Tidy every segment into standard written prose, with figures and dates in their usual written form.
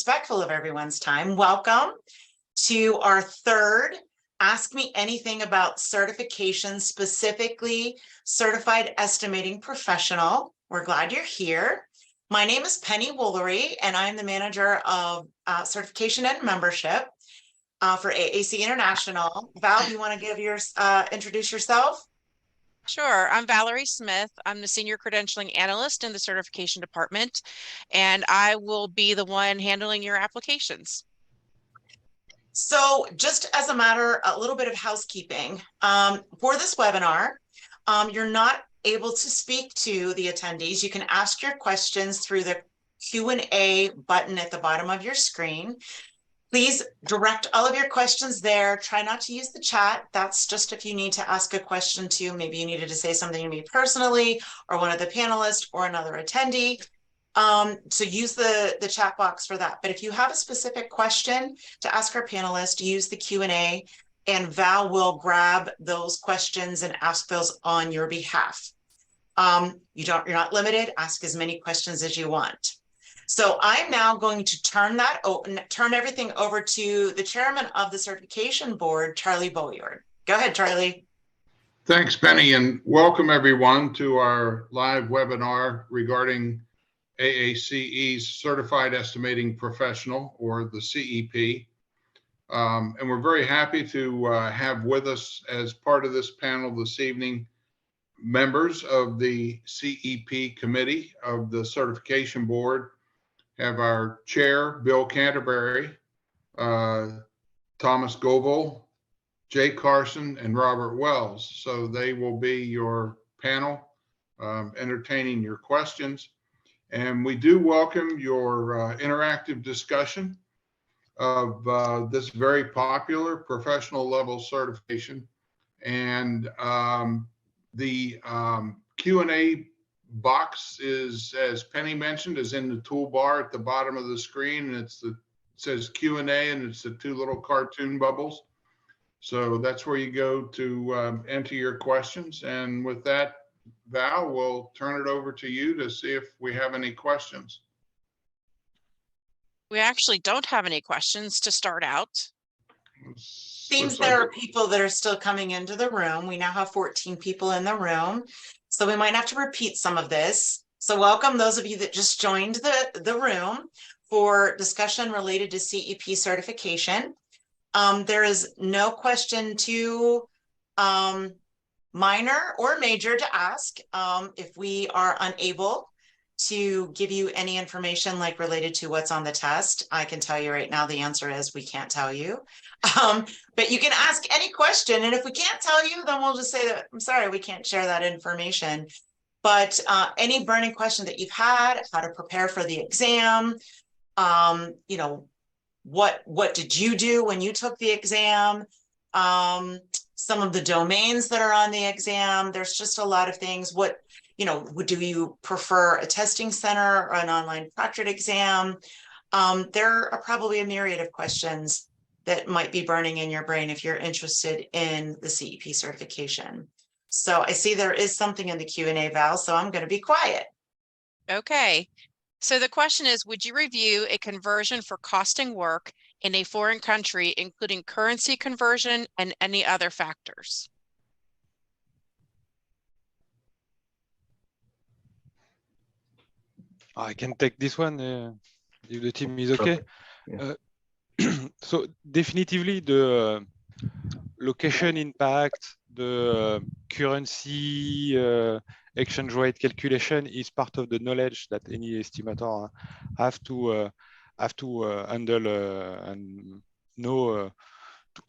Respectful of everyone's time. Welcome to our third Ask Me Anything About Certification, specifically Certified Estimating Professional. We're glad you're here. My name is Penny Woolery, and I'm the manager of certification and membership for AACE International. Val, do you want to introduce yourself? Sure. I'm Valerie Smith. I'm the Senior Credentialing Analyst in the Certification Department, and I will be the one handling your applications. So just as a little bit of housekeeping, for this webinar, you're not able to speak to the attendees. You can ask your questions through the Q&A button at the bottom of your screen. Please direct all of your questions there. Try not to use the chat. That's just if you need to ask a question to, maybe you needed to say something to me personally, or one of the panelists, or another attendee. So use the chat box for that. But if you have a specific question to ask our panelists, use the Q&A, and Val will grab those questions and ask those on your behalf. You're not limited. Ask as many questions as you want. So I'm now going to turn everything over to the chairman of the certification board, Charlie Boyard. Go ahead, Charlie. Thanks, Penny, and welcome everyone to our live webinar regarding AACE's Certified Estimating Professional, or the CEP. And we're very happy to have with us as part of this panel this evening members of the CEP committee of the certification board. Have our chair, Bill Canterbury, Thomas Govil, Jay Carson, and Robert Wells. So they will be your panel, entertaining your questions. And we do welcome your interactive discussion of this very popular professional level certification. And the Q&A box is, as Penny mentioned, is in the toolbar at the bottom of the screen, and it says Q&A, and it's the two little cartoon bubbles. So that's where you go to enter your questions. And with that, Val, we'll turn it over to you to see if we have any questions. We actually don't have any questions to start out. Seems there are people that are still coming into the room. We now have 14 people in the room, so we might have to repeat some of this. So welcome those of you that just joined the room for discussion related to CEP certification. There is no question too minor or major to ask. If we are unable to give you any information like related to what's on the test, I can tell you right now the answer is we can't tell you. But you can ask any question, and if we can't tell you, then we'll just say that I'm sorry, we can't share that information. But any burning question that you've had, how to prepare for the exam, you know, what did you do when you took the exam, some of the domains that are on the exam. There's just a lot of things. Do you prefer a testing center or an online proctored exam? There are probably a myriad of questions that might be burning in your brain if you're interested in the CEP certification. So I see there is something in the Q&A, Val, so I'm going to be quiet. Okay. So the question is, would you review a conversion for costing work in a foreign country, including currency conversion and any other factors? I can take this one if the team is okay. Yeah. So definitively the location impact, the currency exchange rate calculation is part of the knowledge that any estimator have to handle and know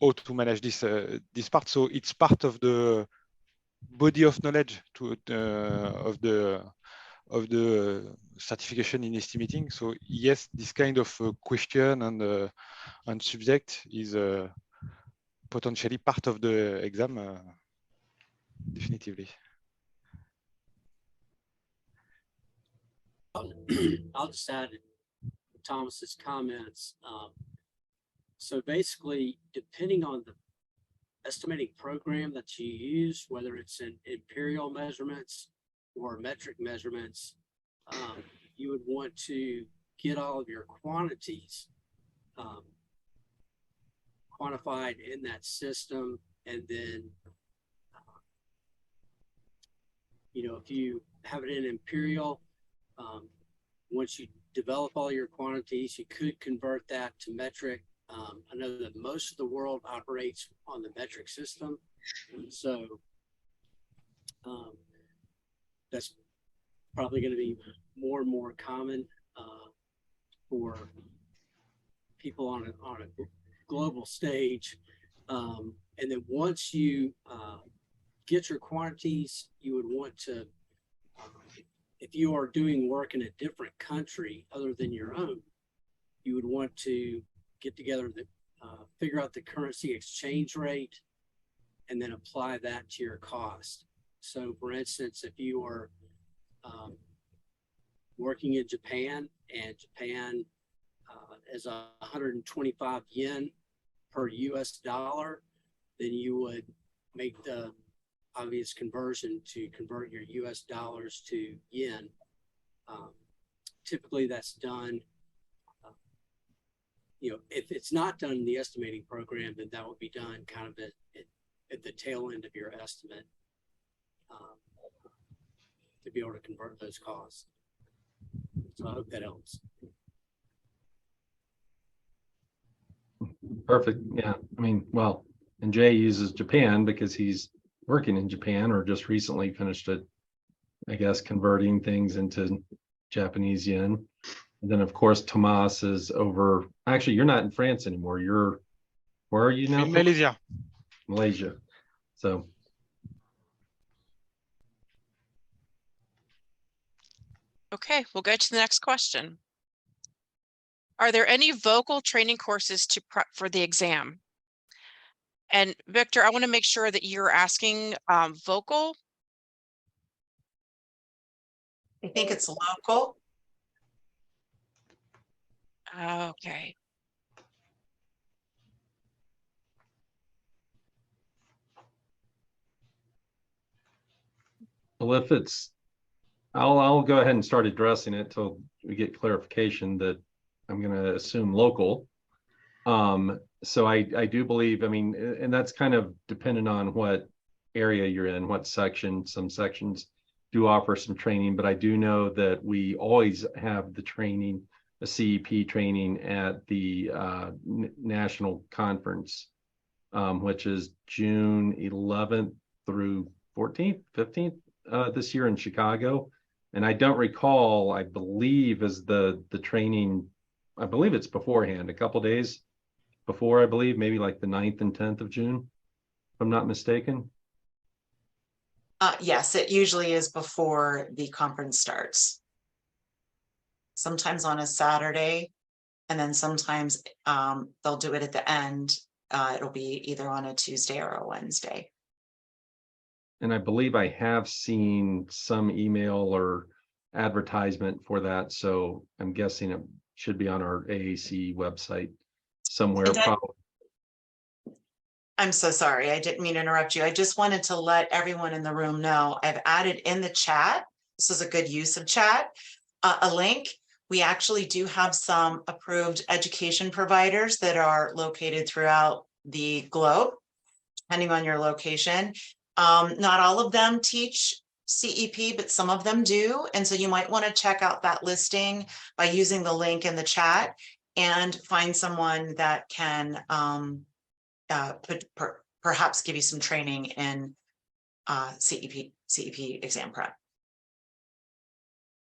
how to manage this part. So it's part of the body of knowledge of the certification in estimating. So yes, this kind of question and subject is potentially part of the exam, definitively. I'll just add Thomas's comments. So basically, depending on the estimating program that you use, whether it's in imperial measurements or metric measurements, you would want to get all of your quantities quantified in that system, and then you know, if you have it in imperial, once you develop all your quantities, you could convert that to metric. I know that most of the world operates on the metric system, so that's probably going to be more and more common for people on a global stage. And then once you get your quantities, you would want to, if you are doing work in a different country other than your own, you would want to get together the figure out the currency exchange rate and then apply that to your cost. So for instance, if you are working in Japan, and Japan is 125 yen per US dollar, then you would make the obvious conversion to convert your US dollars to yen. Typically that's done, you know, if it's not done in the estimating program, then that would be done kind of at the tail end of your estimate to be able to convert those costs. So I hope that helps. Perfect. Yeah. I mean, well, and Jay uses Japan because he's working in Japan or just recently finished it, I guess, converting things into Japanese yen. And then of course, Tomas is over, actually, you're not in France anymore. Where are you now? In Malaysia. Malaysia. So. Okay, we'll go to the next question. Are there any vocal training courses to prep for the exam? And Victor, I want to make sure that you're asking vocal. I think it's local. Okay. Well, if it's, I'll go ahead and start addressing it till we get clarification that I'm going to assume local. So I do believe, I mean, and that's kind of dependent on what area you're in, what section. Some sections do offer some training, but I do know that we always have the training, a CEP training at the national conference, which is June 11th through 14th, 15th this year in Chicago. And I don't recall, I believe is the training, I believe it's beforehand, a couple days before, I believe, maybe like the 9th and 10th of June, if I'm not mistaken. Yes, it usually is before the conference starts. Sometimes on a Saturday, and then sometimes they'll do it at the end. It'll be either on a Tuesday or a Wednesday. And I believe I have seen some email or advertisement for that. So I'm guessing it should be on our AACE website somewhere. I'm so sorry. I didn't mean to interrupt you. I just wanted to let everyone in the room know I've added in the chat. This is a good use of chat, a link. We actually do have some approved education providers that are located throughout the globe, depending on your location. Not all of them teach CEP, but some of them do. And so you might want to check out that listing by using the link in the chat and find someone that can perhaps give you some training in CEP exam prep.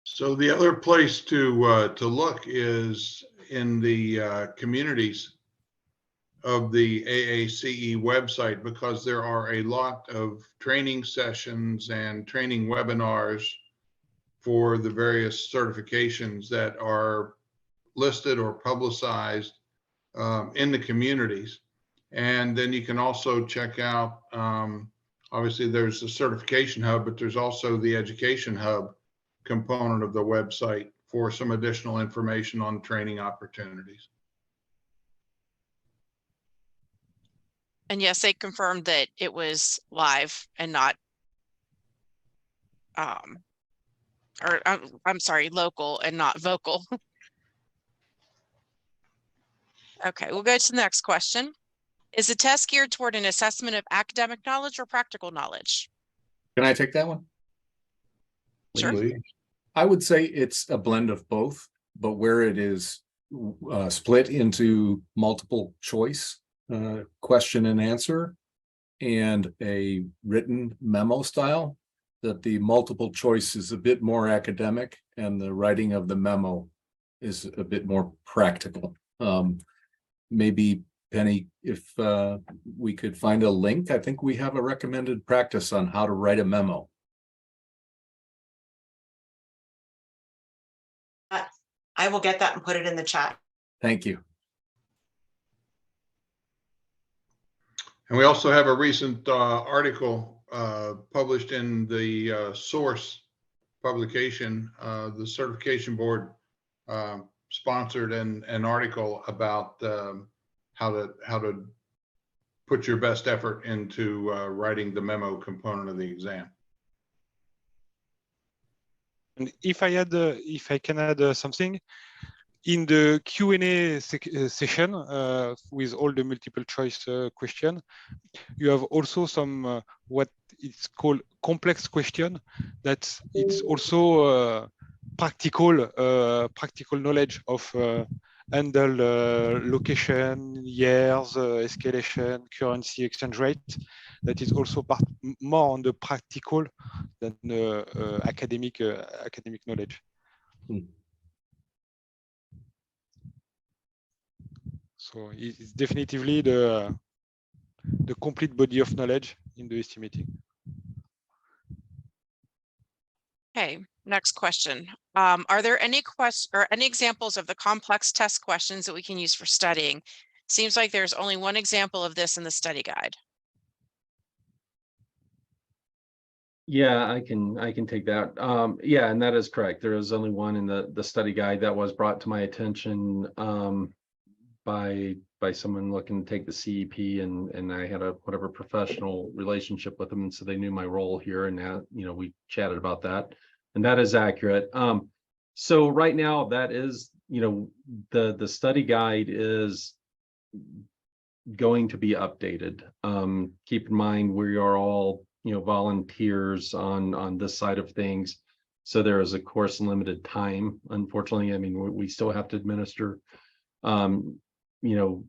So the other place to look is in the communities of the AACE website, because there are a lot of training sessions and training webinars for the various certifications that are listed or publicized in the communities. And then you can also check out, obviously there's the certification hub, but there's also the education hub component of the website for some additional information on training opportunities. And yes, they confirmed that it was live and not, or I'm sorry, local and not vocal. Okay, we'll go to the next question. Is the test geared toward an assessment of academic knowledge or practical knowledge? Can I take that one? Sure. Please. I would say it's a blend of both, but where it is split into multiple choice question and answer and a written memo style, that the multiple choice is a bit more academic and the writing of the memo is a bit more practical. Maybe Penny, if we could find a link, I think we have a recommended practice on how to write a memo. I will get that and put it in the chat. Thank you. And we also have a recent article published in the Source publication. The certification board sponsored an article about how to put your best effort into writing the memo component of the exam. And if I can add something, in the Q&A session with all the multiple choice question, you have also some what it's called complex question. That it's also practical knowledge of handle location, years, escalation, currency, exchange rate. That is also more on the practical than the academic knowledge. So it's definitively the complete body of knowledge in the estimating. Okay, next question. Are there any examples of the complex test questions that we can use for studying? Seems like there's only one example of this in the study guide. Yeah, I can take that. Yeah, and that is correct. There is only one in the study guide that was brought to my attention by someone looking to take the CEP, and I had a whatever professional relationship with them, and so they knew my role here, and now, you know, we chatted about that, and that is accurate. So right now, that is, you know, the study guide is going to be updated. Keep in mind, we are all, you know, volunteers on this side of things, so there is, of course, limited time. Unfortunately, I mean, we still have to administer you know,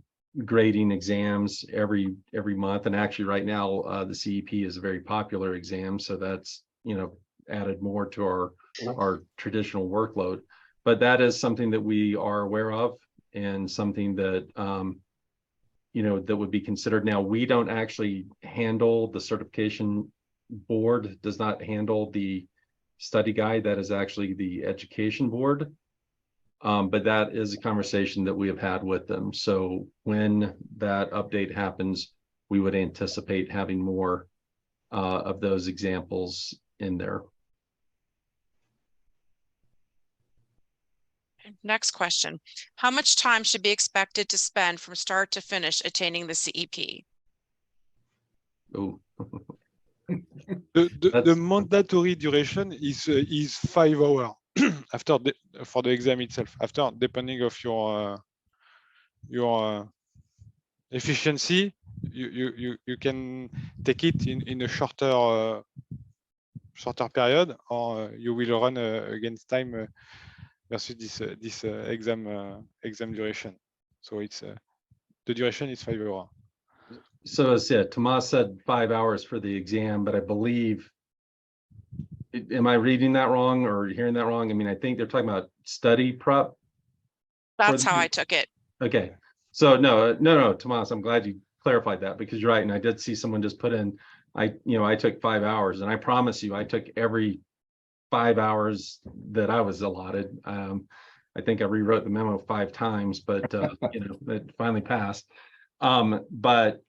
grading exams every month, and actually right now the CEP is a very popular exam, so that's, you know, added more to our traditional workload. But that is something that we are aware of, and something that you know, that would be considered. Now, we don't actually handle, the certification board does not handle the study guide. That is actually the education board. But that is a conversation that we have had with them. So when that update happens, we would anticipate having more of those examples in there. Next question. How much time should be expected to spend from start to finish attaining the CEP? Oh. The mandatory duration is 5 hours after for the exam itself. After, depending of your efficiency, you can take it in a shorter period, or you will run against time versus this exam duration. So it's the duration is 5 hours. So as said, Tomas said 5 hours for the exam, but I believe, am I reading that wrong or hearing that wrong? I mean, I think they're talking about study prep. That's how I took it. Okay. So no, Tomas, I'm glad you clarified that, because you're right. And I did see someone just put in, I took 5 hours, and I promise you, I took every 5 hours that I was allotted. I think I rewrote the memo 5 times, but you know, it finally passed. But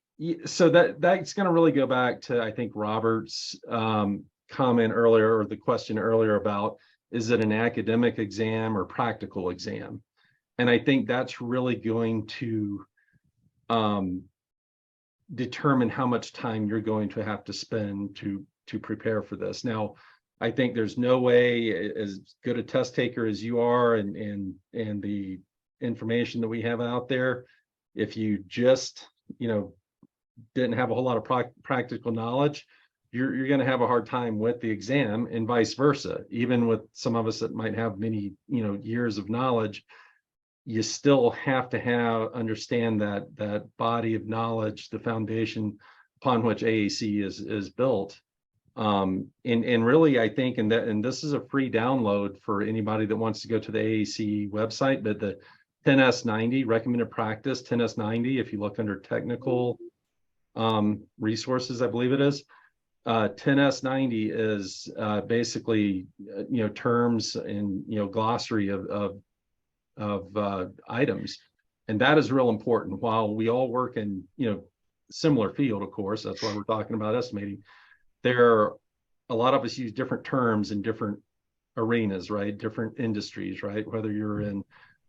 so that's going to really go back to, I think, Robert's comment earlier, or the question earlier about, is it an academic exam or practical exam? And I think that's really going to determine how much time you're going to have to spend to prepare for this. Now, I think there's no way, as good a test taker as you are, and the information that we have out there, If you just, didn't have a whole lot of practical knowledge, you're going to have a hard time with the exam, and vice versa. Even with some of us that might have many, years of knowledge, you still have to understand that body of knowledge, the foundation upon which AACE is built. And really, I think, and this is a free download for anybody that wants to go to the AACE website, but the 10S90 recommended practice, 10S90, if you look under technical resources, I believe it is, 10S90 is basically, terms and, glossary of items. And that is real important. While we all work in, similar field, of course, that's why we're talking about estimating. A lot of us use different terms in different arenas, right? Different industries, right? Whether you're in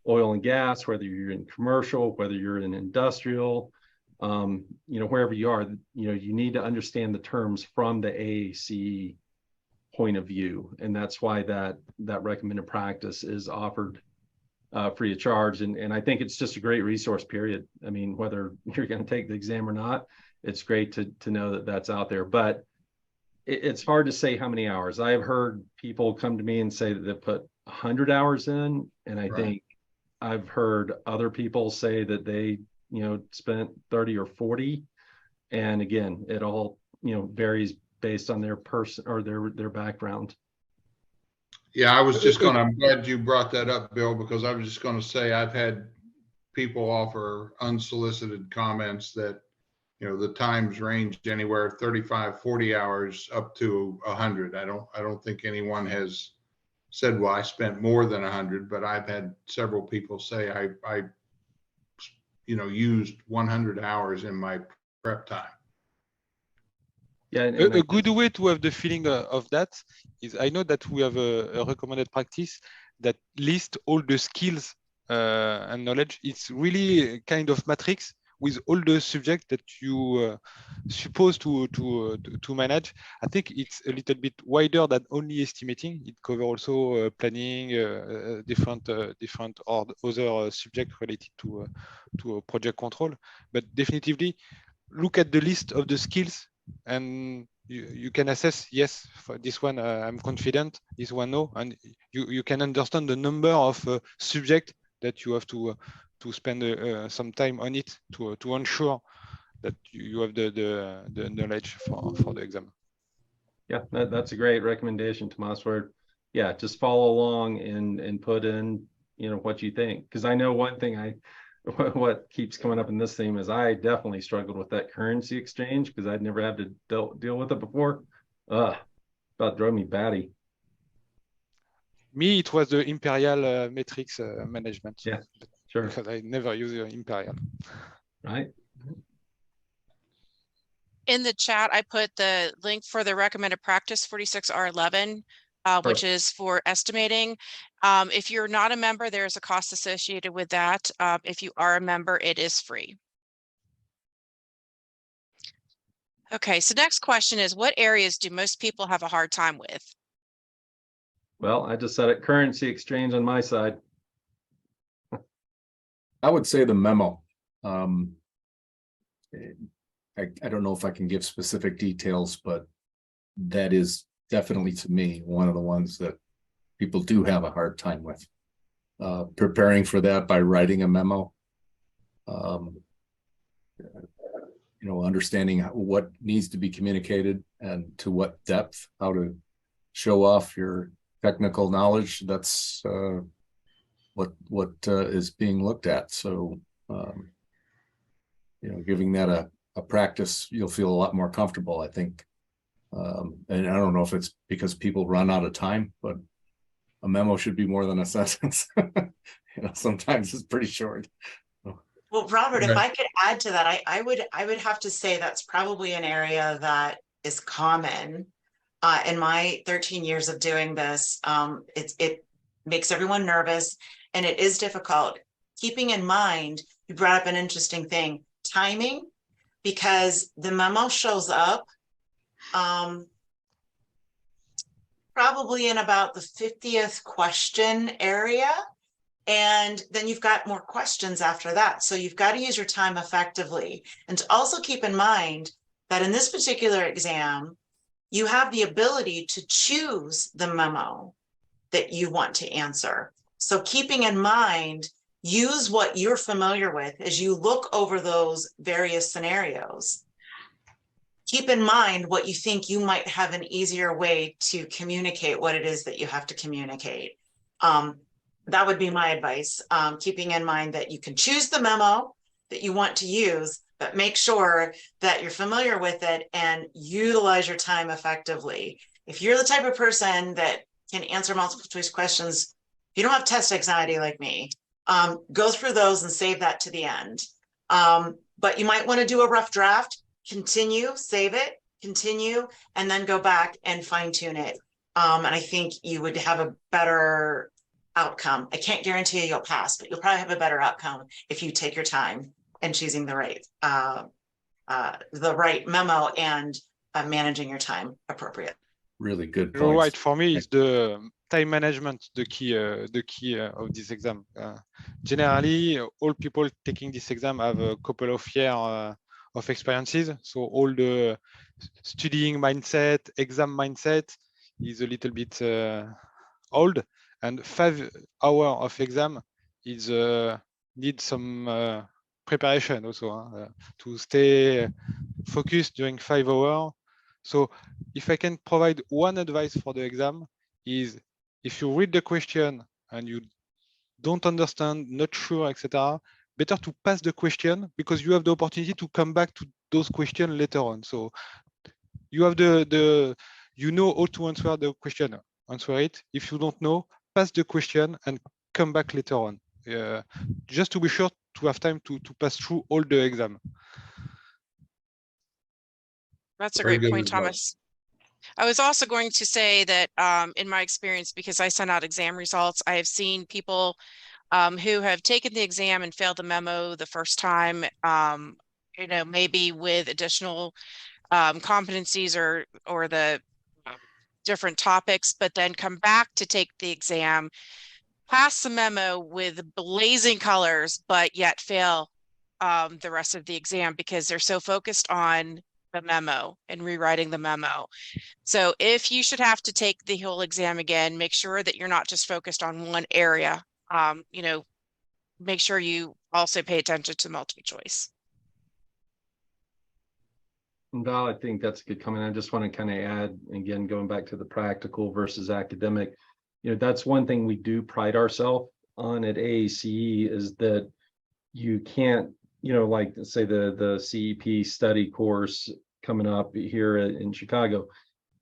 oil and gas, whether you're in commercial, whether you're in industrial, wherever you are, you need to understand the terms from the AACE point of view. And that's why that recommended practice is offered free of charge. And I think it's just a great resource, period. I mean, whether you're going to take the exam or not, it's great to know that that's out there. But it's hard to say how many hours. I've heard people come to me and say that they put 100 hours in, and I think I've heard other people say that they, spent 30 or 40. And again, it all, varies based on their person or their background. Yeah, I'm glad you brought that up, Bill, because I was just going to say, I've had people offer unsolicited comments that, the times range anywhere 35, 40 hours up to 100. I don't think anyone has said, well, I spent more than 100, but I've had several people say I used 100 hours in my prep time. Yeah, a good way to have the feeling of that is, I know that we have a recommended practice that lists all the skills and knowledge. It's really a kind of matrix with all the subjects that you supposed to manage. I think it's a little bit wider than only estimating. It covers also planning, different or other subjects related to project control. But definitively, look at the list of the skills, and you can assess, yes, for this one I'm confident, this one no, and you can understand the number of subjects that you have to spend some time on it to ensure that you have the knowledge for the exam. Yeah, that's a great recommendation, Tomas. Where, yeah, just follow along and put in, what you think. Because I know one thing what keeps coming up in this theme is I definitely struggled with that currency exchange because I'd never had to deal with it before. About drove me batty. Me, it was the Imperial metrics management. Yeah, sure. Because I never use Imperial. Right. In the chat, I put the link for the recommended practice 46R11, which is for estimating. If you're not a member, there's a cost associated with that. If you are a member, it is free. Okay, so next question is, what areas do most people have a hard time with? Well, I just said it, currency exchange on my side. I would say the memo. I don't know if I can give specific details, but that is definitely, to me, one of the ones that people do have a hard time with. Preparing for that by writing a memo. Understanding what needs to be communicated and to what depth, how to show off your technical knowledge. That's what is being looked at. So, giving that a practice, you'll feel a lot more comfortable, I think. And I don't know if it's because people run out of time, but a memo should be more than a sentence. Sometimes it's pretty short. Well, Robert, if I could add to that, I would have to say that's probably an area that is common. In my 13 years of doing this, it makes everyone nervous, and it is difficult. Keeping in mind, you brought up an interesting thing, timing, because the memo shows up probably in about the 50th question area. And then you've got more questions after that. So you've got to use your time effectively. And to also keep in mind that in this particular exam, you have the ability to choose the memo that you want to answer. So keeping in mind, use what you're familiar with as you look over those various scenarios. Keep in mind what you think you might have an easier way to communicate what it is that you have to communicate. That would be my advice, keeping in mind that you can choose the memo that you want to use, but make sure that you're familiar with it and utilize your time effectively. If you're the type of person that can answer multiple choice questions, if you don't have test anxiety like me, go through those and save that to the end. But you might want to do a rough draft, continue, save it, continue, and then go back and fine tune it. And I think you would have a better outcome. I can't guarantee you'll pass, but you'll probably have a better outcome if you take your time and choosing the right memo and managing your time appropriate. Really good You're points. right. For me, it's the time management, the key of this exam. Generally, all people taking this exam have a couple of years of experiences. So all the studying mindset, exam mindset is a little bit old. And 5 hours of exam is need some preparation also to stay focused during 5 hours. So if I can provide one advice for the exam is, if you read the question and you don't understand, not sure, etc., better to pass the question, because you have the opportunity to come back to those questions later on. So you have you know how to answer the question, answer it. If you don't know, pass the question and come back later on, just to be sure to have time to pass through all the exam. That's a Very great good point, advice. Thomas. I was also going to say that in my experience, because I send out exam results, I have seen people who have taken the exam and failed the memo the first time, maybe with additional competencies or the different topics, but then come back to take the exam, pass the memo with blazing colors, but yet fail the rest of the exam because they're so focused on the memo and rewriting the memo. So if you should have to take the whole exam again, make sure that you're not just focused on one area. Make sure you also pay attention to multiple choice. Val, I think that's a good comment. I just want to kind of add, again, going back to the practical versus academic, that's one thing we do pride ourselves on at AACE, is that you can't, like say the CEP study course coming up here in Chicago.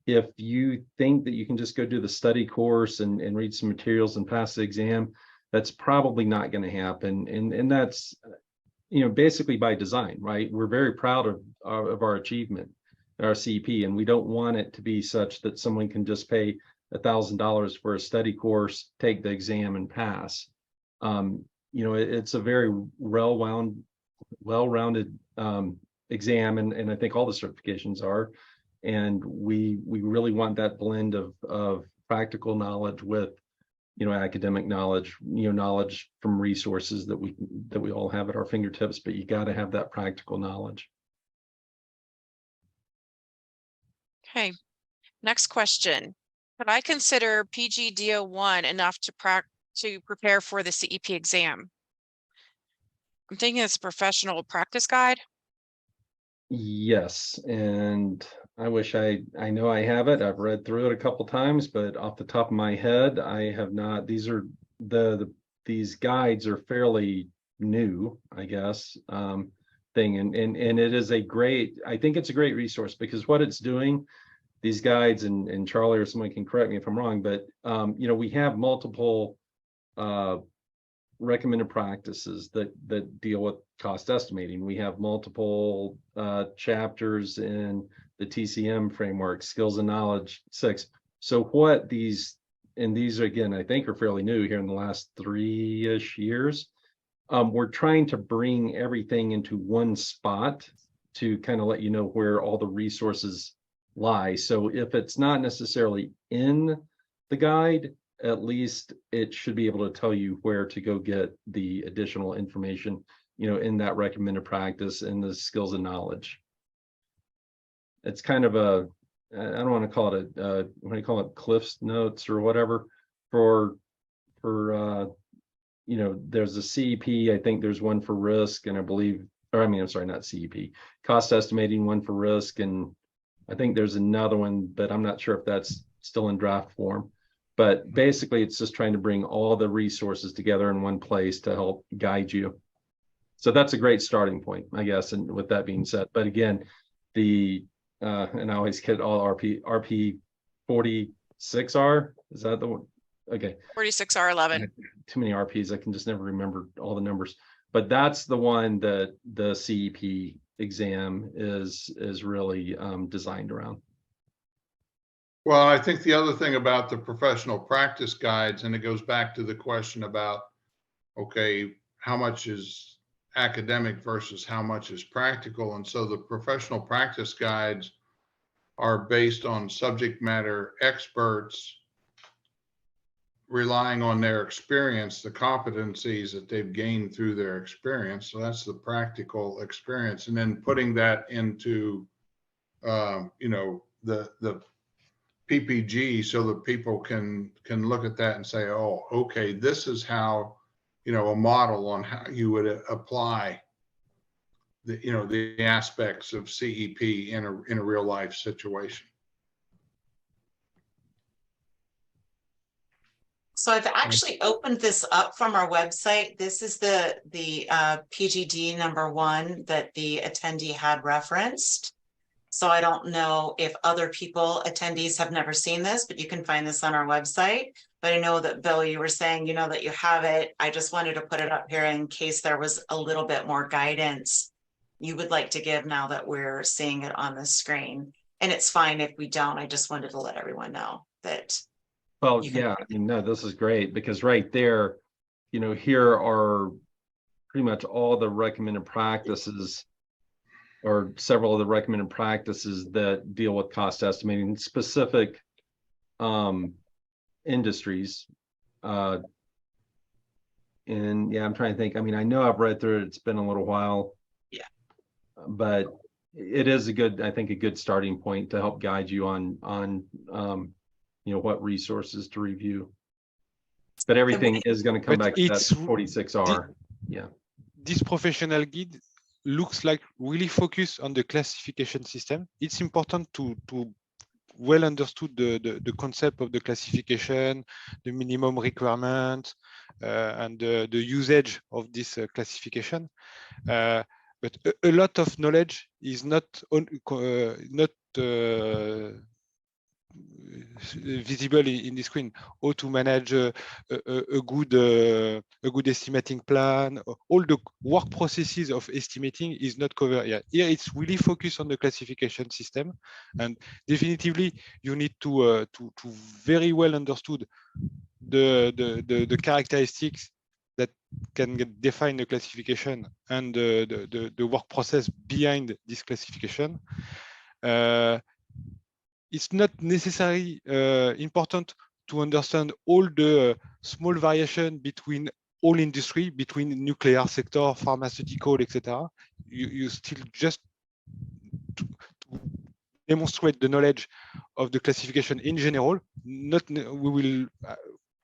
If you think that you can just go do the study course and read some materials and pass the exam, that's probably not going to happen. And that's, basically by design, right? We're very proud of our achievement, our CEP, and we don't want it to be such that someone can just pay $1,000 for a study course, take the exam and pass. It's a very well-rounded exam, and I think all the certifications are. And we really want that blend of practical knowledge with academic knowledge, knowledge from resources that we all have at our fingertips, but you got to have that practical knowledge. Okay, next question. Could I consider PGDO1 enough to prepare for the CEP exam? I'm thinking it's a professional practice guide. Yes, and I wish I know I have it. I've read through it a couple times, but off the top of my head, I have not. These are these guides are fairly new, I guess, thing, and it is I think it's a great resource, because what it's doing, these guides, and Charlie or someone can correct me if I'm wrong, but we have multiple recommended practices that deal with cost estimating. We have multiple chapters in the TCM framework, skills and knowledge 6. So what these again, I think are fairly new here in the last 3-ish years. We're trying to bring everything into one spot to kind of let you know where all the resources lie. So if it's not necessarily in the guide, at least it should be able to tell you where to go get the additional information, in that recommended practice and the skills and knowledge. It's kind of a, I don't want to call it what do you call it, Cliff's Notes or whatever for there's a CEP, I think there's one for risk, and I'm sorry, not CEP, cost estimating one for risk, and I think there's another one, but I'm not sure if that's still in draft form. But basically, it's just trying to bring all the resources together in one place to help guide you. So that's a great starting point, I guess. And with that being said, but again, and I always get all RP 46R, is that the one? Okay. 46R11. Too many RPs, I can just never remember all the numbers. But that's the one that the CEP exam is really designed around. Well, I think the other thing about the professional practice guides, and it goes back to the question about, okay, how much is academic versus how much is practical? And so the professional practice guides are based on subject matter experts relying on their experience, the competencies that they've gained through their experience. So that's the practical experience. And then putting that into, the PPG so that people can look at that and say, oh, okay, this is how, a model on how you would apply the aspects of CEP in a real life situation. So I've actually opened this up from our website. This is the PGD #1 that the attendee had referenced. So I don't know if other attendees have never seen this, but you can find this on our website. But I know that, Bill, you were saying, that you have it. I just wanted to put it up here in case there was a little bit more guidance you would like to give now that we're seeing it on the screen. And it's fine if we don't. I just wanted to let everyone know that. Well, yeah, no, this is great because right there, here are pretty much all the recommended practices or several of the recommended practices that deal with cost estimating specific industries. And yeah, I'm trying to think. I mean, I know I've read through it. It's been a little while. Yeah. But it is a good starting point to help guide you on what resources to review. But everything is going to come back to that 46R. Yeah. This professional guide looks like really focused on the classification system. It's important to well understood the concept of the classification, the minimum requirement, and the usage of this classification. But a lot of knowledge is not visible in the screen. How to manage a good estimating plan, all the work processes of estimating is not covered yet. Here it's really focused on the classification system, and definitively you need to very well understood the characteristics that can define the classification and the work process behind this classification. It's not necessarily important to understand all the small variation between all industry, between nuclear sector, pharmaceutical, etc. You still just to demonstrate the knowledge of the classification in general.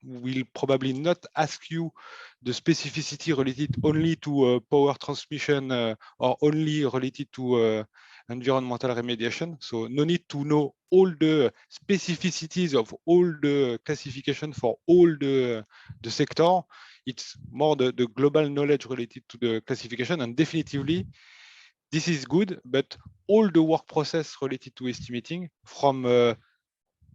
We'll probably not ask you the specificity related only to power transmission or only related to environmental remediation. So no need to know all the specificities of all the classification for all the sector. It's more the global knowledge related to the classification, and definitively this is good, but all the work process related to estimating from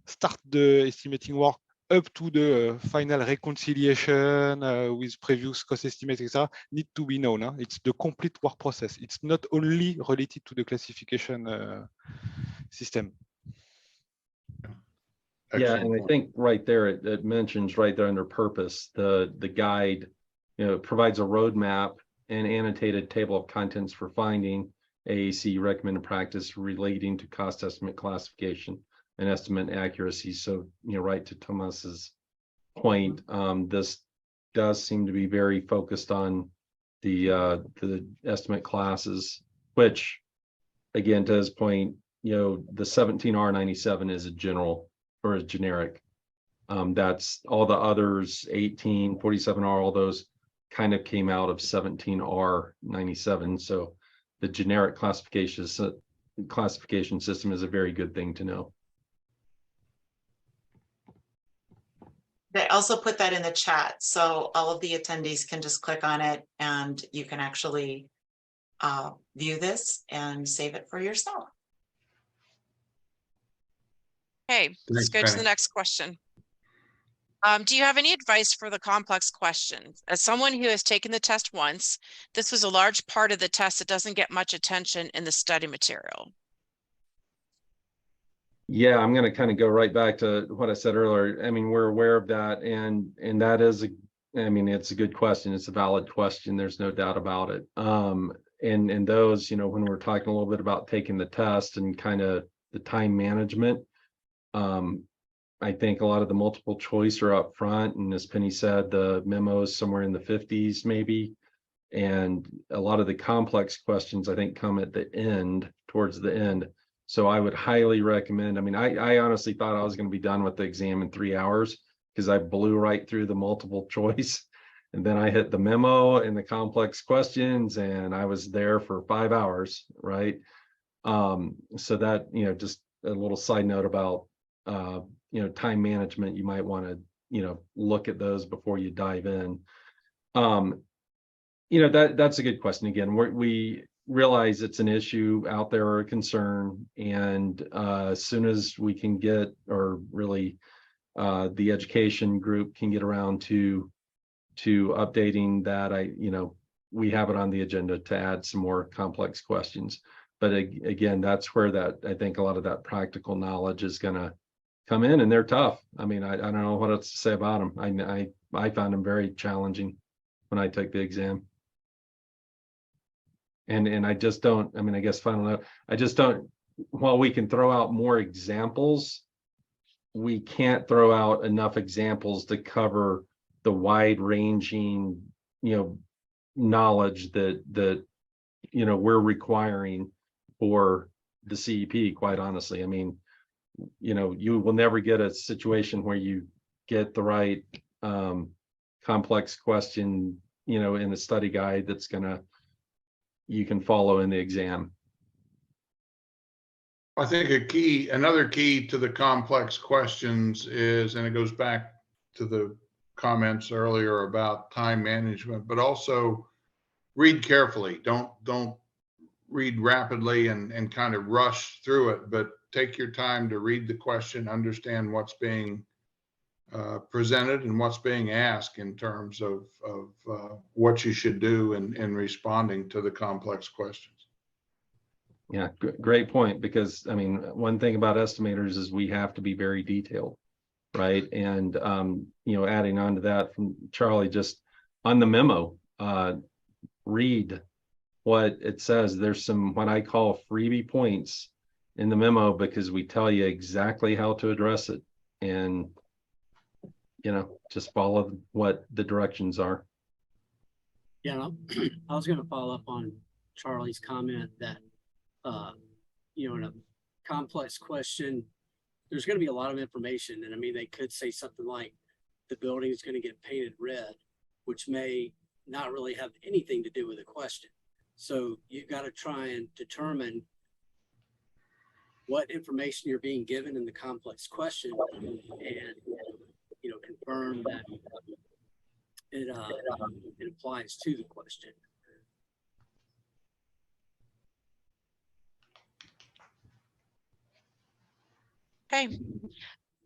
start the estimating work up to the final reconciliation with previous cost estimates, etc., need to be known. It's the complete work process. It's not only related to the classification system. Yeah, and I think right there it mentions right there under purpose, the guide, provides a roadmap and annotated table of contents for finding AACE recommended practice relating to cost estimate classification and estimate accuracy. So, right to Thomas's point, this does seem to be very focused on the estimate classes, which, again, to his point, the 17R97 is a general or a generic. That's all the others, 18, 47R, all those kind of came out of 17R97. So the generic classification system is a very good thing to know. They also put that in the chat, so all of the attendees can just click on it and you can actually view this and save it for yourself. Okay, let's Thanks, go to the Penny. next question. Do you have any advice for the complex questions? As someone who has taken the test once, this was a large part of the test that doesn't get much attention in the study material. Yeah, I'm going to kind of go right back to what I said earlier. I mean, we're aware of that, and that is it's a good question. It's a valid question. There's no doubt about it. And those, when we're talking a little bit about taking the test and kind of the time management, I think a lot of the multiple choice are up front, and as Penny said, the memo is somewhere in the 50s maybe, and a lot of the complex questions I think come at the end, towards the end. So I would highly recommend. I mean, I honestly thought I was going to be done with the exam in 3 hours because I blew right through the multiple choice, and then I hit the memo and the complex questions, and I was there for 5 hours, right? So that, just a little side note about time management, you might want to look at those before you dive in. That's a good question. Again, we realize it's an issue out there, or a concern, and as soon as we can get, or really the education group can get around to updating that, we have it on the agenda to add some more complex questions. But again, that's where I think a lot of that practical knowledge is going to come in, and they're tough. I mean, I don't know what else to say about them. I found them very challenging when I took the exam. And I just don't, I guess final note, I just don't, while we can throw out more examples, we can't throw out enough examples to cover the wide ranging, knowledge that we're requiring for the CEP, quite honestly. I mean, you will never get a situation where you get the right complex question, in the study guide that's you can follow in the exam. I think another key to the complex questions is, and it goes back to the comments earlier about time management, but also read carefully. Don't read rapidly and kind of rush through it, but take your time to read the question, understand what's being presented and what's being asked in terms of what you should do in responding to the complex questions. Yeah, great point, because one thing about estimators is we have to be very detailed, right? And adding on to that from Charlie, just on the memo, read what it says. There's some what I call freebie points in the memo, because we tell you exactly how to address it, and just follow what the directions are. Yeah, I was going to follow up on Charlie's comment that in a complex question, there's going to be a lot of information. And they could say something like the building is going to get painted red, which may not really have anything to do with the question. So you've got to try and determine what information you're being given in the complex question, and confirm that it applies to the question. Okay,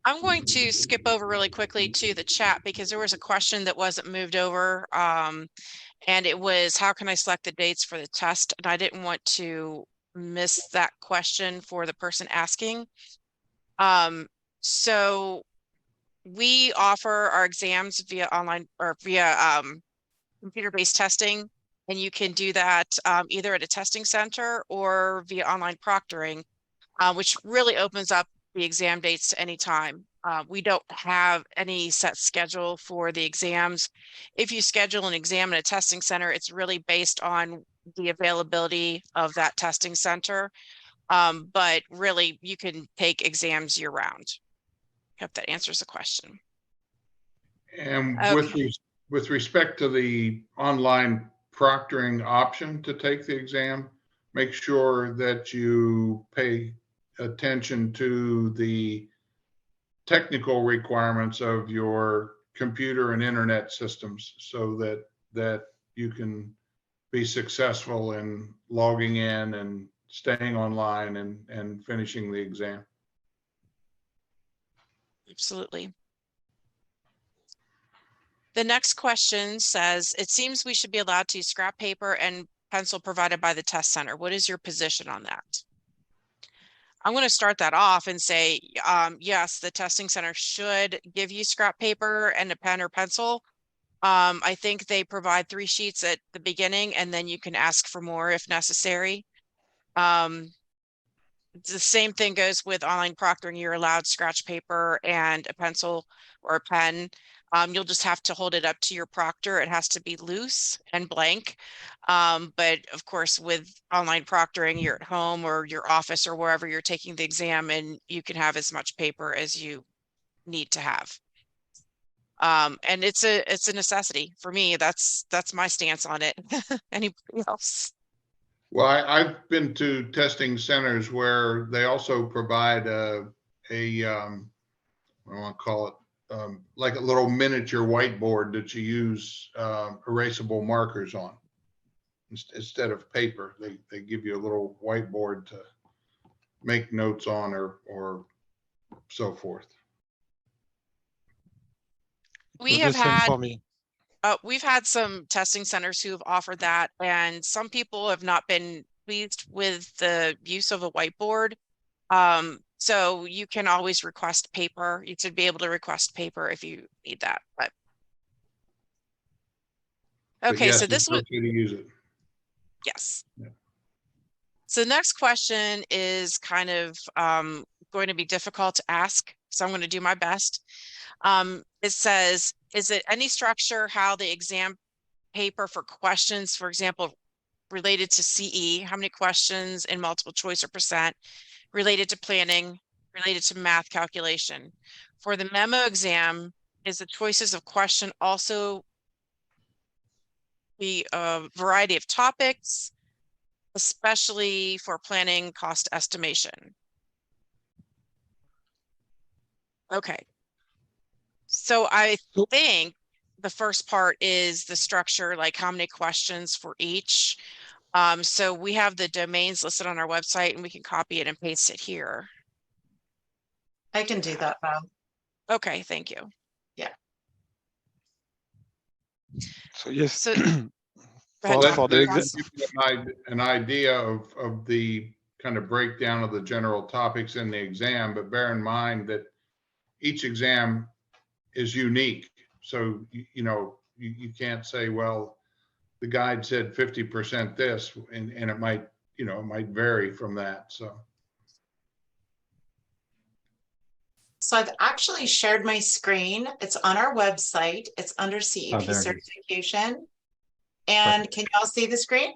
I'm going to skip over really quickly to the chat, because there was a question that wasn't moved over, and it was, how can I select the dates for the test? And I didn't want to miss that question for the person asking. So we offer our exams via online or via computer-based testing, and you can do that either at a testing center or via online proctoring, which really opens up the exam dates to any time. We don't have any set schedule for the exams. If you schedule an exam in a testing center, it's really based on the availability of that testing center. But really, you can take exams year round. Hope that answers the question. And Okay. with respect to the online proctoring option to take the exam, make sure that you pay attention to the technical requirements of your computer and internet systems so that you can be successful in logging in and staying online and finishing the exam. Absolutely. The next question says, it seems we should be allowed to use scrap paper and pencil provided by the test center. What is your position on that? I'm going to start that off and say, yes, the testing center should give you scrap paper and a pen or pencil. I think they provide 3 sheets at the beginning, and then you can ask for more if necessary. The same thing goes with online proctoring. You're allowed scratch paper and a pencil or a pen. You'll just have to hold it up to your proctor. It has to be loose and blank. But of course, with online proctoring, you're at home or your office or wherever you're taking the exam, and you can have as much paper as you need to have. And it's a necessity for me. That's my stance on it. Anybody else? Well, I've been to testing centers where they also provide I want to call it, like a little miniature whiteboard that you use erasable markers on. Instead of paper, they give you a little whiteboard to make notes on or so forth. We have the same had for me. we've had some testing centers who have offered that, and some people have not been pleased with the use of a whiteboard. So you can always request paper. You should be able to request paper if you need that. But okay, yes, so this it's was okay to use it. yes. Yeah. So the next question is kind of going to be difficult to ask, so I'm going to do my best. It says, is it any structure how the exam paper for questions, for example, related to CE, how many questions in multiple choice or percent, related to planning, related to math calculation? For the memo exam, is the choices of question also be a variety of topics, especially for planning cost estimation? Okay. So I think the first part is the structure, like how many questions for each. So we have the domains listed on our website, and we can copy it and paste it here. I can do that, Val. Okay, thank you. Yeah. So yes, So for the exam, An idea of the kind of breakdown of the general topics in the exam, but bear in mind that each exam is unique. So, you can't say, well, the guide said 50% this, and it might, it might vary from that. So I've actually shared my screen. It's on our website. It's under CEP certification. And can you all see the screen?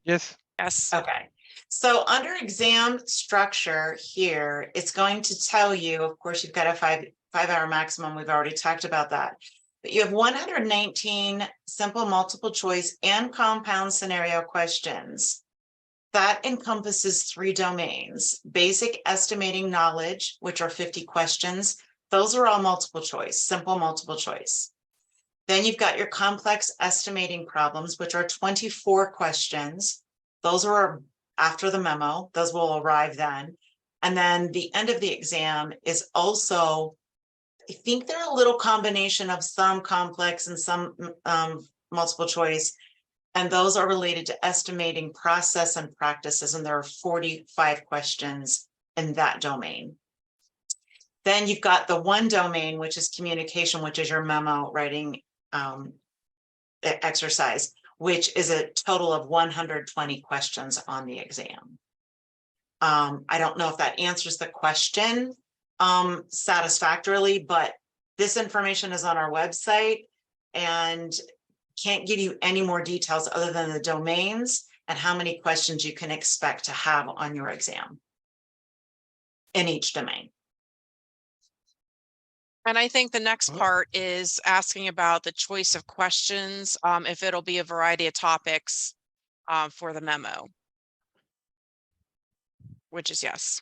yes. yes. Okay. So under exam structure here, it's going to tell you, of course, you've got a five-hour maximum. We've already talked about that. But you have 119 simple multiple choice and compound scenario questions. That encompasses 3 domains: basic estimating knowledge, which are 50 questions. Those are all multiple choice, simple multiple choice. Then you've got your complex estimating problems, which are 24 questions. Those are after the memo. Those will arrive then. And then the end of the exam is also, I think they're a little combination of some complex and some multiple choice. And those are related to estimating process and practices. And there are 45 questions in that domain. Then you've got the one domain, which is communication, which is your memo writing exercise, which is a total of 120 questions on the exam. I don't know if that answers the question. satisfactorily, but this information is on our website and can't give you any more details other than the domains and how many questions you can expect to have on your exam in each domain. And I think the next part is asking about the choice of questions, if it'll be a variety of topics for the memo, which is yes.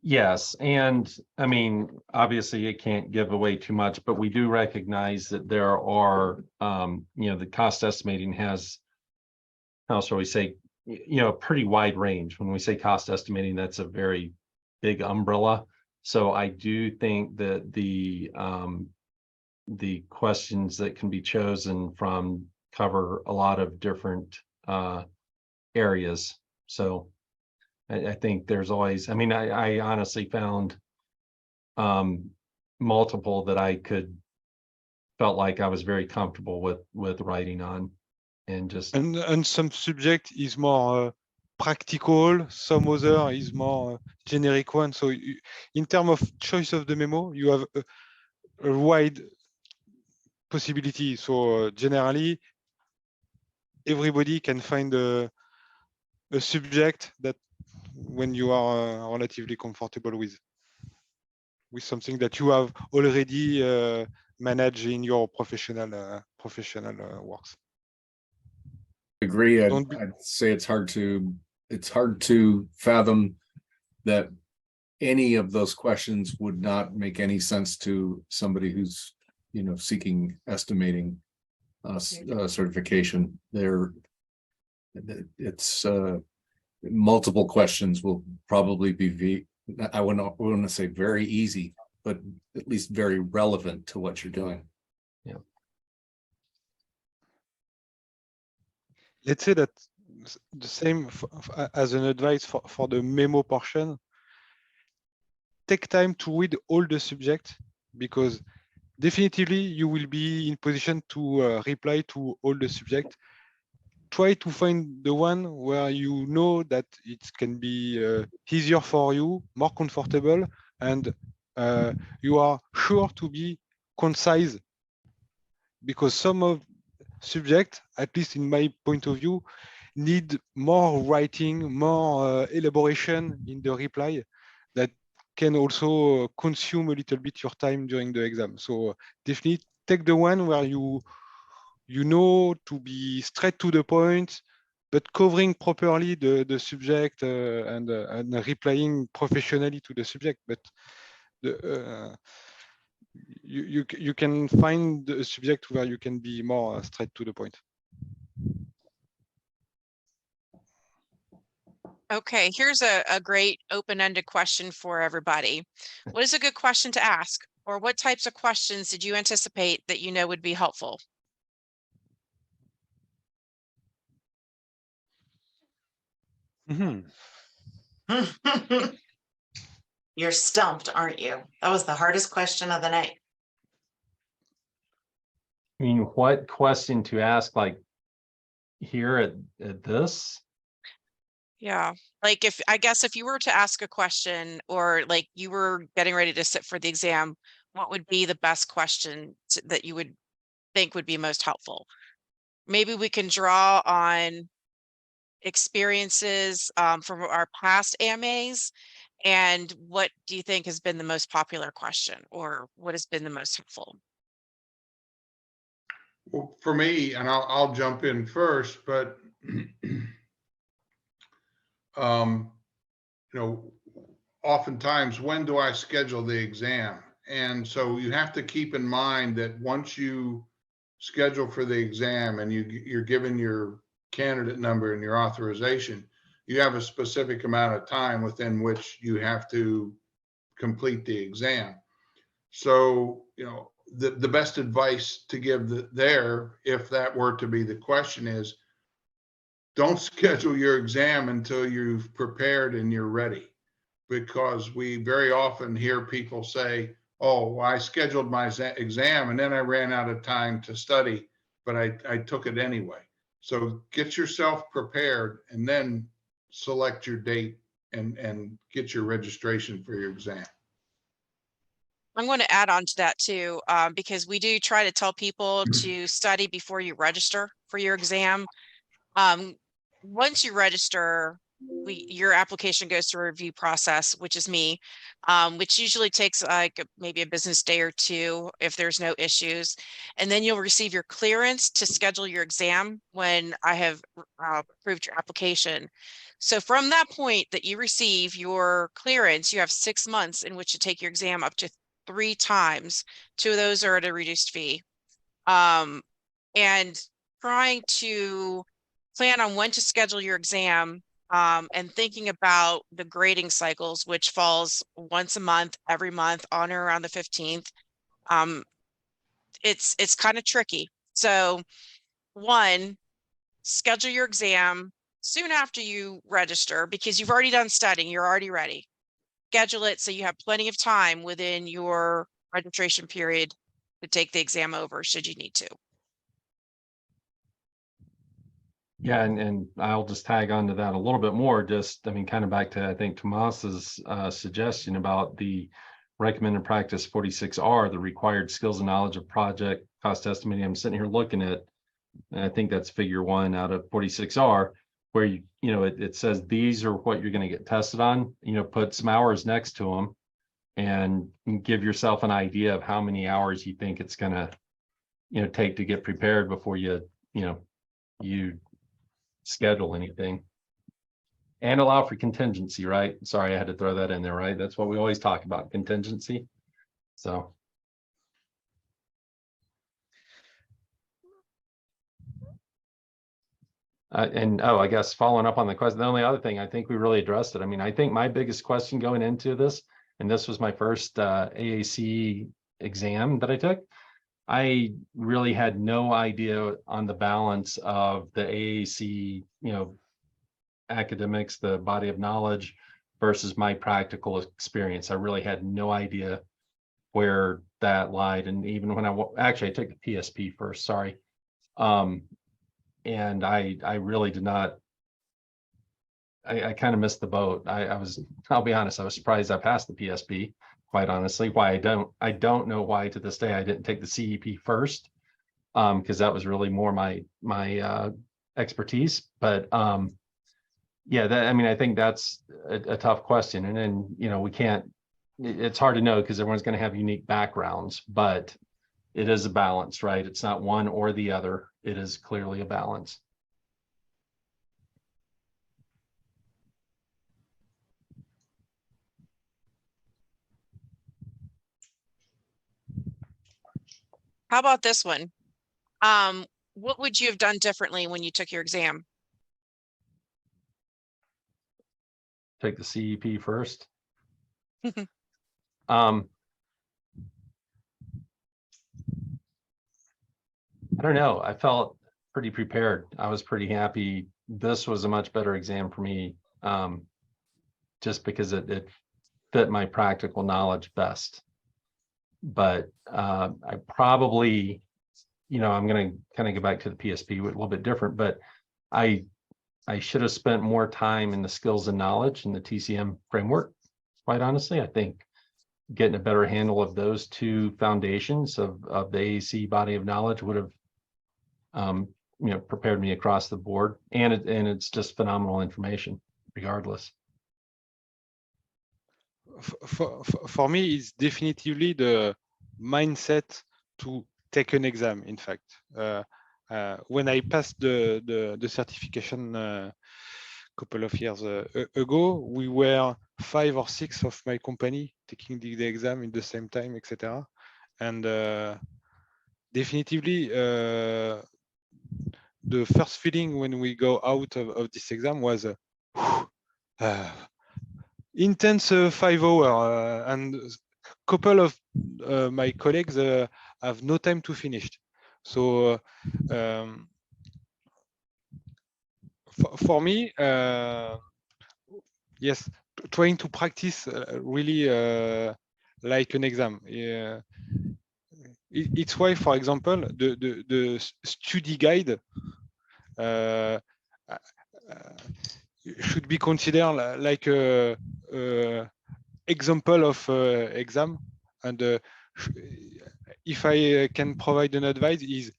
Yes, and I mean, obviously it can't give away too much, but we do recognize that there are, you know, the cost estimating has, how shall we say, you know, a pretty wide range. When we say cost estimating, that's a very big umbrella. So I do think that the questions that can be chosen from cover a lot of different areas. So I think there's always, I mean, I honestly found multiple that I felt like I was very comfortable with writing on, and just. And some subject is more practical, some other is more generic one. So in terms of choice of the memo, you have a wide possibility. So generally, everybody can find a subject that when you are relatively comfortable with something that you have already managed in your professional works. Agree. I'd say it's hard to fathom that any of those questions would not make any sense to somebody who's, you know, seeking estimating certification. It's multiple questions will probably be, I wouldn't want to say very easy, but at least very relevant to what you're doing. Yeah. Let's say that the same as an advice for the memo portion. Take time to read all the subject, because definitively you will be in position to reply to all the subject. Try to find the one where you know that it can be easier for you, more comfortable, and you are sure to be concise, because some of subject, at least in my point of view, need more writing, more elaboration in the reply that can also consume a little bit your time during the exam. So definitely take the one where you know to be straight to the point, but covering properly the subject and replying professionally to the subject. But you can find a subject where you can be more straight to the point. Okay, here's a great open-ended question for everybody. What is a good question to ask? Or what types of questions did you anticipate that you know would be helpful? You're stumped, aren't you? That was the hardest question of the night. I mean, what question to ask, like here at this? Yeah, like I guess if you were to ask a question, or like you were getting ready to sit for the exam, what would be the best question that you would think would be most helpful? Maybe we can draw on experiences from our past AMAs, and what do you think has been the most popular question, or what has been the most helpful? Well, for me, and I'll jump in first, but you know, oftentimes, when do I schedule the exam? And so you have to keep in mind that once you schedule for the exam and you're given your candidate number and your authorization, you have a specific amount of time within which you have to complete the exam. So, you know, the best advice to give there, if that were to be the question, is don't schedule your exam until you've prepared and you're ready, because we very often hear people say, oh, well, I scheduled my exam and then I ran out of time to study, but I took it anyway. So get yourself prepared and then select your date and get your registration for your exam. I'm going to add on to that too, because we do try to tell people to study before you register for your exam. Once you register, your application goes through a review process, which is me, which usually takes like maybe a business day or two if there's no issues. And then you'll receive your clearance to schedule your exam when I have approved your application. So from that point that you receive your clearance, you have 6 months in which to take your exam up to 3 times. 2 of those are at a reduced fee. And trying to plan on when to schedule your exam, and thinking about the grading cycles, which falls once a month, every month, on or around the 15th. It's kind of tricky. So 1, schedule your exam soon after you register, because you've already done studying, you're already ready. Schedule it so you have plenty of time within your registration period to take the exam over should you need to. Yeah, and I'll just tag on to that a little bit more. Just, I mean, kind of back to, I think, Tomas's suggestion about the recommended practice 46R, the required skills and knowledge of project cost estimating. I'm sitting here looking at, and I think that's figure 1 out of 46R, where you know it says these are what you're going to get tested on. You know, put some hours next to them, and give yourself an idea of how many hours you think it's going to, you know, take to get prepared before you schedule anything. And allow for contingency, right? Sorry, I had to throw that in there, right? That's what we always talk about, contingency. So. And I guess following up on the question, the only other thing, I think we really addressed it. I mean, I think my biggest question going into this, and this was my first AACE exam that I took, I really had no idea on the balance of the AACE, you know, academics, the body of knowledge versus my practical experience. I really had no idea where that lied. And even when I took the PSP first, sorry. And I really did not, I kind of missed the boat. I'll be honest, I was surprised I passed the PSP, quite honestly. Why I don't know why to this day I didn't take the CEP first, because that was really more my expertise. But yeah, I mean, I think that's a tough question. And then, you know, it's hard to know because everyone's going to have unique backgrounds, but it is a balance, right? It's not one or the other. It is clearly a balance. How about this one? What would you have done differently when you took your exam? Take the CEP first. I don't know. I felt pretty prepared. I was pretty happy. This was a much better exam for me, just because it fit my practical knowledge best. But I probably, you know, I'm going to kind of go back to the PSP, a little bit different, but I should have spent more time in the skills and knowledge in the TCM framework. Quite honestly, I think getting a better handle of those 2 foundations of the AACE body of knowledge would have, you know, prepared me across the board. And it's just phenomenal information, regardless. For me, it's definitively the mindset to take an exam. In fact, when I passed the certification a couple of years ago, we were 5 or 6 of my company taking the exam in the same time, etc. And definitively, the first feeling when we go out of this exam was intense 5 hours, and a couple of my colleagues have no time to finish. So for me, yes, trying to practice really like an exam. It's why, for example, the study guide should be considered like a example of exam, And if I can provide an advice is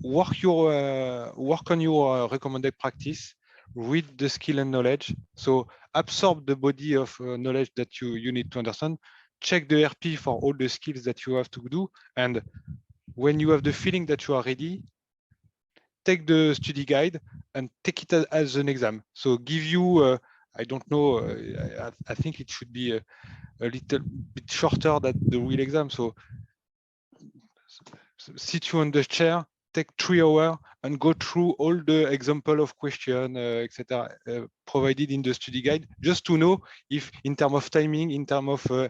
work on your recommended practice, read the skill and knowledge. So absorb the body of knowledge that you need to understand, check the RP for all the skills that you have to do. And when you have the feeling that you are ready, take the study guide and take it as an exam. So give you, I don't know, I think it should be a little bit shorter than the real exam. So sit you on the chair, take 3 hours and go through all the example of question, etc., provided in the study guide, just to know if in terms of timing, in terms of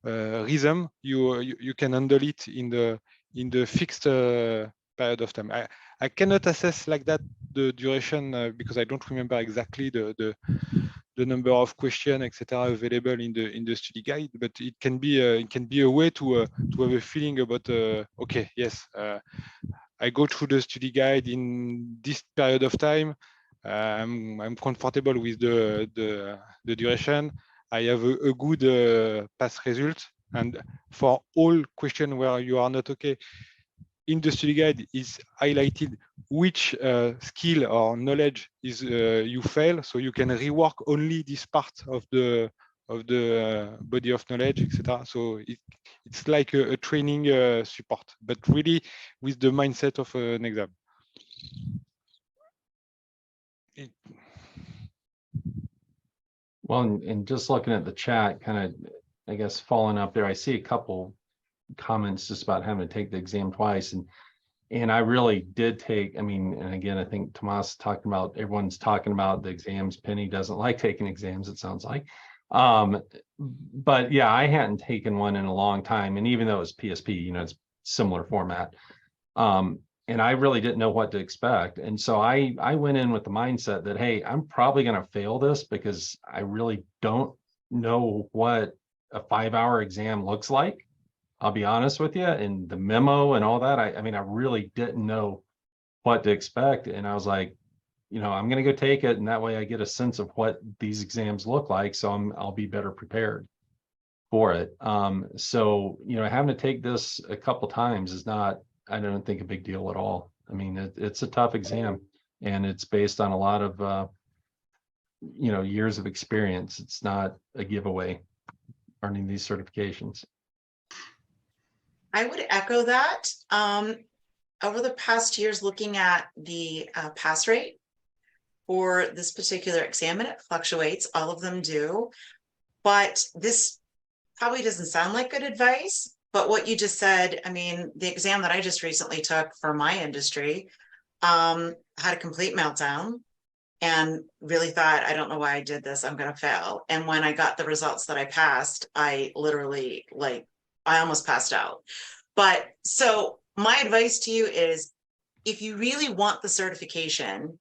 rhythm, you can handle it in the fixed period of time. I cannot assess like that the duration because I don't remember exactly the number of questions, etc., available in the study guide. But it can be a way to have a feeling about okay, yes, I go through the study guide in this period of time. I'm comfortable with the duration. I have a good pass result. And for all questions where you are not okay, in the study guide is highlighted which skill or knowledge is you fail, so you can rework only this part of the body of knowledge, etc. So it's like a training support, but really with the mindset of an exam. Well, and just looking at the chat, kind of, I guess, following up there, I see a couple comments just about having to take the exam twice. And I really did take, I mean, and again, I think Tomas talking about, everyone's talking about the exams. Penny doesn't like taking exams, it sounds like. But yeah, I hadn't taken one in a long time. And even though it's PSP, you know, it's similar format. And I really didn't know what to expect. And so I went in with the mindset that, hey, I'm probably going to fail this because I really don't know what a 5-hour exam looks like. I'll be honest with you, and the memo and all that, I mean, I really didn't know what to expect. And I was like, you know, I'm going to go take it. And that way I get a sense of what these exams look like. So I'll be better prepared for it. So, you know, having to take this a couple times is not, I don't think, a big deal at all. I mean, it's a tough exam and it's based on a lot of, you know, years of experience. It's not a giveaway earning these certifications. I would echo that. Over the past years, looking at the pass rate for this particular exam, and it fluctuates, all of them do, but this probably doesn't sound like good advice, but what you just said, I mean, the exam that I just recently took for my industry had a complete meltdown and really thought, I don't know why I did this, I'm going to fail. And when I got the results that I passed, I literally, like, I almost passed out. But so my advice to you is, if you really want the certification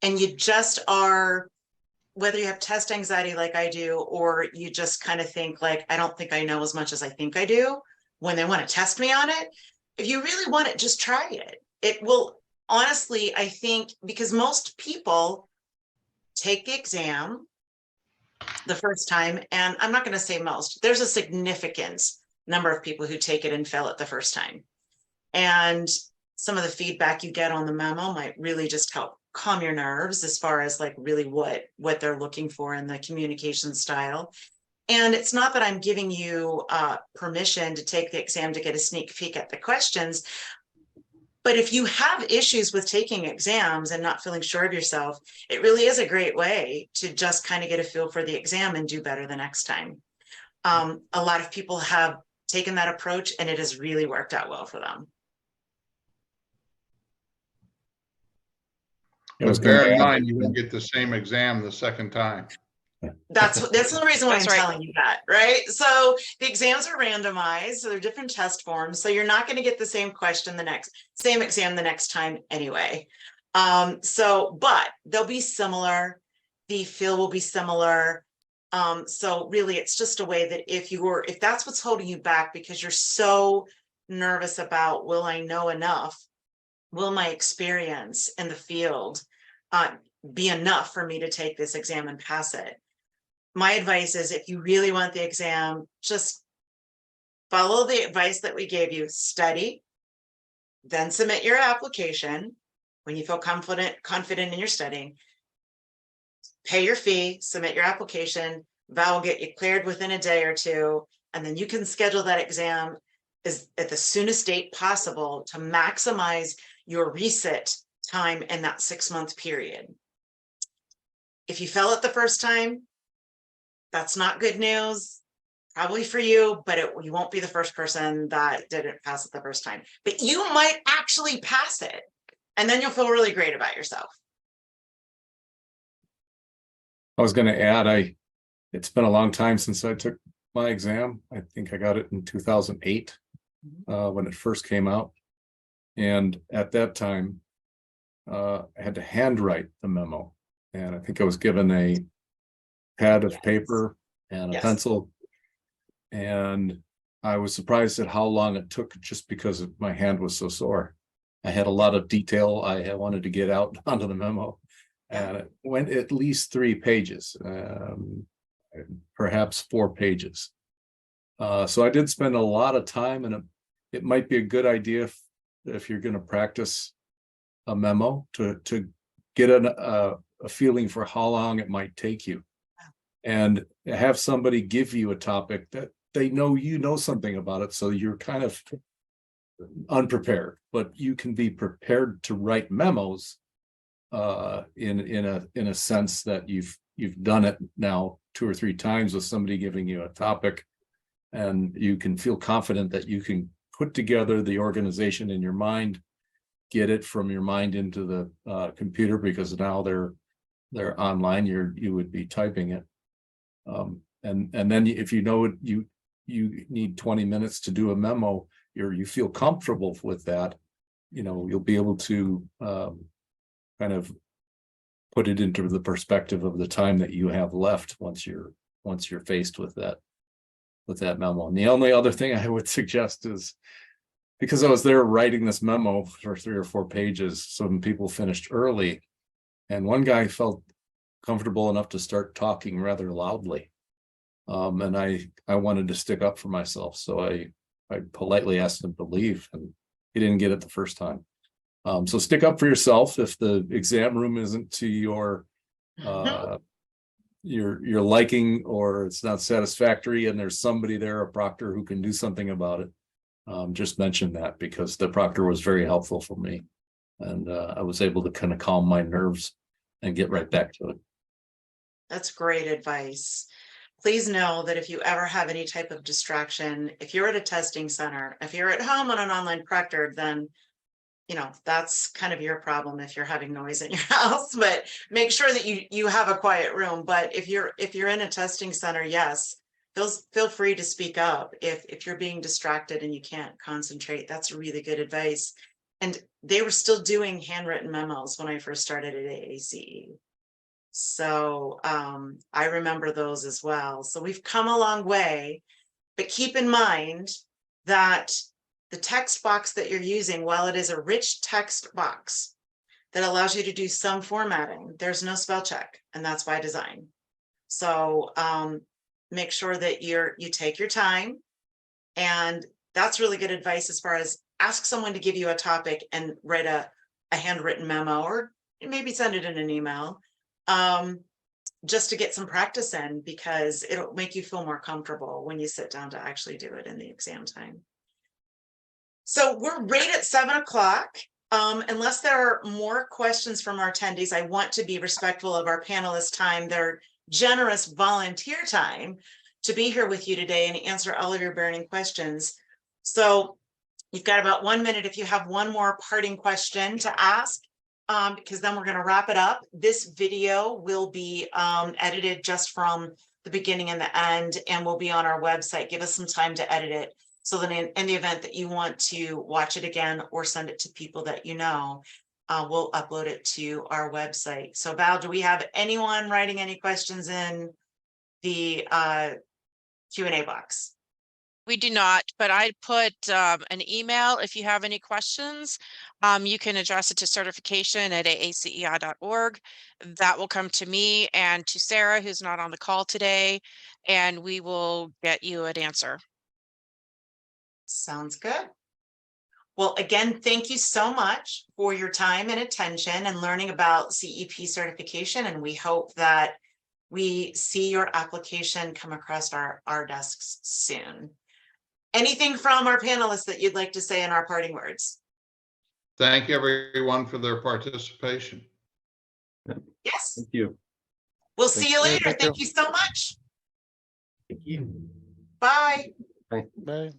and you just are, whether you have test anxiety like I do, or you just kind of think like, I don't think I know as much as I think I do, when they want to test me on it, if you really want it, just try it. It will, honestly, I think, because most people take the exam the first time, and I'm not going to say most, there's a significant number of people who take it and fail it the first time. And some of the feedback you get on the memo might really just help calm your nerves as far as like really what they're looking for in the communication style. And it's not that I'm giving you permission to take the exam to get a sneak peek at the questions, but if you have issues with taking exams and not feeling sure of yourself, it really is a great way to just kind of get a feel for the exam and do better the next time. A lot of people have taken that approach and it has really worked out well for them. But bear in mind, you won't get the same exam the second time. That's the reason why I'm That's right. telling you that, right? So the exams are randomized, so they're different test forms. So you're not going to get the same question same exam the next time anyway. But they'll be similar. The feel will be similar. So really, it's just a way that if that's what's holding you back because you're so nervous about, will I know enough? Will my experience in the field be enough for me to take this exam and pass it? my advice is if you really want the exam, just follow the advice that we gave you, study, then submit your application when you feel confident in your studying, pay your fee, submit your application, Val will get you cleared within a day or two, and then you can schedule that exam at the soonest date possible to maximize your resit time in that 6-month period. If you fail it the first time, that's not good news, probably for you, but you won't be the first person that didn't pass it the first time. But you might actually pass it, and then you'll feel really great about yourself. I was going to add, it's been a long time since I took my exam. I think I got it in 2008 when it first came out. And at that time, I had to handwrite the memo. And I think I was given a pad of paper and a pencil. And I was surprised at how long it took just because my hand was so sore. I had a lot of detail I wanted to get out onto the memo. And it went at least 3 pages, perhaps 4 pages. So I did spend a lot of time, and it might be a good idea if you're going to practice a memo to get a feeling for how long it might take you, and have somebody give you a topic that they know you know something about it, so you're kind of unprepared, but you can be prepared to write memos in a sense that you've done it now 2 or 3 times with somebody giving you a topic, and you can feel confident that you can put together the organization in your mind, get it from your mind into the computer, because now they're online. You would be typing it, and then if you know you need 20 minutes to do a memo, you feel comfortable with that, you'll be able to kind of put it into the perspective of the time that you have left once you're faced with that memo. And the only other thing I would suggest is, because I was there writing this memo for 3 or 4 pages, some people finished early, and one guy felt comfortable enough to start talking rather loudly. And I wanted to stick up for myself, so I politely asked him to leave, and he didn't get it the first time. So stick up for yourself. If the exam room isn't to your liking, or it's not satisfactory, and there's somebody there, a proctor, who can do something about it, just mention that, because the proctor was very helpful for me, and I was able to kind of calm my nerves and get right back to it. That's great advice. Please know that if you ever have any type of distraction, if you're at a testing center, if you're at home on an online proctor, then that's kind of your problem if you're having noise in your house. But make sure that you have a quiet room. But if you're in a testing center, yes, feel free to speak up if you're being distracted and you can't concentrate. That's really good advice. And they were still doing handwritten memos when I first started at AACE. So I remember those as well. So we've come a long way, but keep in mind that the text box that you're using, while it is a rich text box that allows you to do some formatting, there's no spell check, and that's by design. So make sure that you take your time, and that's really good advice as far as ask someone to give you a topic and write a handwritten memo, or maybe send it in an email, just to get some practice in, because it'll make you feel more comfortable when you sit down to actually do it in the exam time. So we're right at 7 o'clock. Unless there are more questions from our attendees, I want to be respectful of our panelists' time, their generous volunteer time to be here with you today and answer all of your burning questions. So you've got about 1 minute if you have one more parting question to ask, because then we're going to wrap it up. This video will be edited just from the beginning and the end, and will be on our website. Give us some time to edit it, so that in the event that you want to watch it again or send it to people that we'll upload it to our website. So Val, do we have anyone writing any questions in the Q&A box? We do not, but I put an email. If you have any questions, you can address it to certification@aacei.org. That will come to me and to Sarah, who's not on the call today, and we will get you an answer. Sounds good. Well, again, thank you so much for your time and attention and learning about CEP certification. And we hope that we see your application come across our desks soon. Anything from our panelists that you'd like to say in our parting words? Thank everyone for their participation. Yes. Thank you. We'll see you later. Thank you. Thank you so much. Thank you. Bye. Bye.